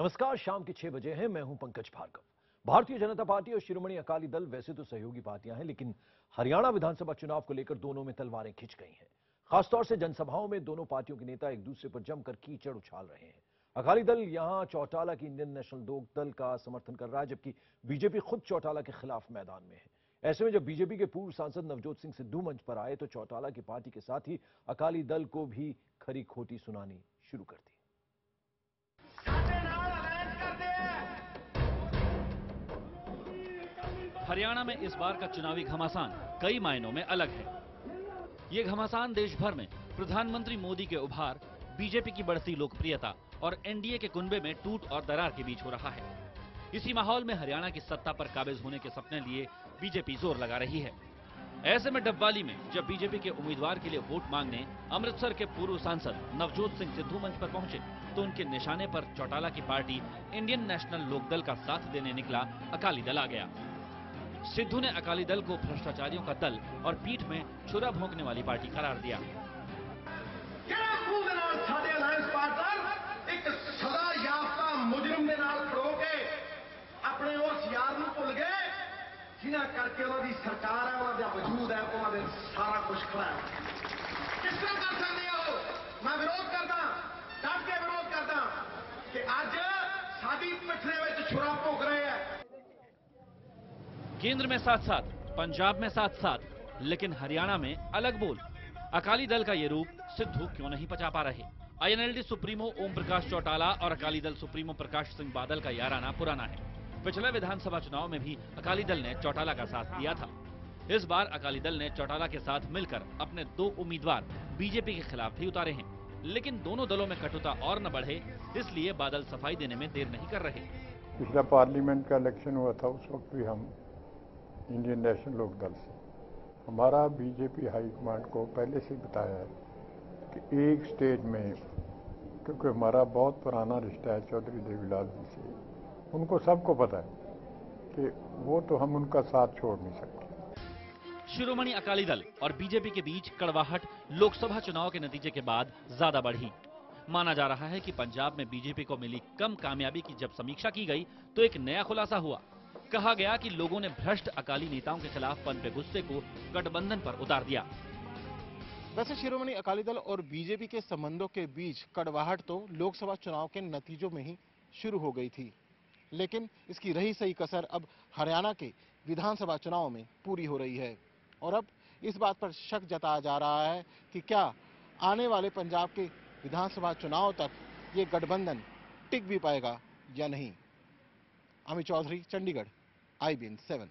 नमस्कार, शाम के 6 बजे हैं। मैं हूं पंकज भार्गव। भारतीय जनता पार्टी और शिरोमणि अकाली दल वैसे तो सहयोगी पार्टियां हैं, लेकिन हरियाणा विधानसभा चुनाव को लेकर दोनों में तलवारें खिंच गई हैं। खासतौर से जनसभाओं में दोनों पार्टियों के नेता एक दूसरे पर जमकर कीचड़ उछाल रहे हैं। अकाली दल यहां चौटाला की इंडियन नेशनल लोक दल का समर्थन कर रहा है, जबकि बीजेपी खुद चौटाला के खिलाफ मैदान में है। ऐसे में जब बीजेपी के पूर्व सांसद नवजोत सिंह सिद्धू मंच पर आए तो चौटाला की पार्टी के साथ ही अकाली दल को भी खरी खोटी सुनानी शुरू कर दी। हरियाणा में इस बार का चुनावी घमासान कई मायनों में अलग है। ये घमासान देश भर में प्रधानमंत्री मोदी के उभार, बीजेपी की बढ़ती लोकप्रियता और एनडीए के कुनबे में टूट और दरार के बीच हो रहा है। इसी माहौल में हरियाणा की सत्ता पर काबिज होने के सपने लिए बीजेपी जोर लगा रही है। ऐसे में डबवाली में जब बीजेपी के उम्मीदवार के लिए वोट मांगने अमृतसर के पूर्व सांसद नवजोत सिंह सिद्धू मंच पर पहुंचे तो उनके निशाने पर चौटाला की पार्टी इंडियन नेशनल लोक दल का साथ देने निकला अकाली दल आ गया। सिद्धू ने अकाली दल को भ्रष्टाचारियों का दल और पीठ में छुरा भोंकने वाली पार्टी करार दिया। अपने उस यार नूं भुल गए जिन्हां करके उन्हां दी सरकार है, उन्हां दा वजूद है, उन्हां दे सारा कुछ खड़ा है। किस तरह कर सकते हो? मैं विरोध करदा, डट के विरोध करदा कि अज साडी पिछले विच छुरा भोंक रहे हैं। केंद्र में साथ साथ, पंजाब में साथ साथ, लेकिन हरियाणा में अलग बोल। अकाली दल का ये रूप सिद्धू क्यों नहीं पचा पा रहे? आईएनएलडी सुप्रीमो ओम प्रकाश चौटाला और अकाली दल सुप्रीमो प्रकाश सिंह बादल का याराना पुराना है। पिछले विधानसभा चुनाव में भी अकाली दल ने चौटाला का साथ दिया था। इस बार अकाली दल ने चौटाला के साथ मिलकर अपने 2 उम्मीदवार बीजेपी के खिलाफ भी उतारे हैं। लेकिन दोनों दलों में कटुता और न बढ़े, इसलिए बादल सफाई देने में देर नहीं कर रहे। पिछला पार्लियामेंट का इलेक्शन हुआ था, उस वक्त भी हम इंडियन नेशनल लोक दल से, हमारा बीजेपी हाईकमांड को पहले से बताया है कि एक स्टेज में, क्योंकि हमारा बहुत पुराना रिश्ता है चौधरी देवीलाल जी से, उनको सबको पता है कि वो तो हम उनका साथ छोड़ नहीं सकते। शिरोमणि अकाली दल और बीजेपी के बीच कड़वाहट लोकसभा चुनाव के नतीजे के बाद ज्यादा बढ़ी। माना जा रहा है कि पंजाब में बीजेपी को मिली कम कामयाबी की जब समीक्षा की गई तो एक नया खुलासा हुआ। कहा गया कि लोगों ने भ्रष्ट अकाली नेताओं के खिलाफ पनपे गुस्से को गठबंधन पर उतार दिया। वैसे शिरोमणि अकाली दल और बीजेपी के संबंधों के बीच कड़वाहट तो लोकसभा चुनाव के नतीजों में ही शुरू हो गई थी, लेकिन इसकी रही सही कसर अब हरियाणा के विधानसभा चुनाव में पूरी हो रही है। और अब इस बात पर शक जताया जा रहा है कि क्या आने वाले पंजाब के विधानसभा चुनाव तक ये गठबंधन टिक भी पाएगा या नहीं। अमित चौधरी, चंडीगढ़, IBN 7।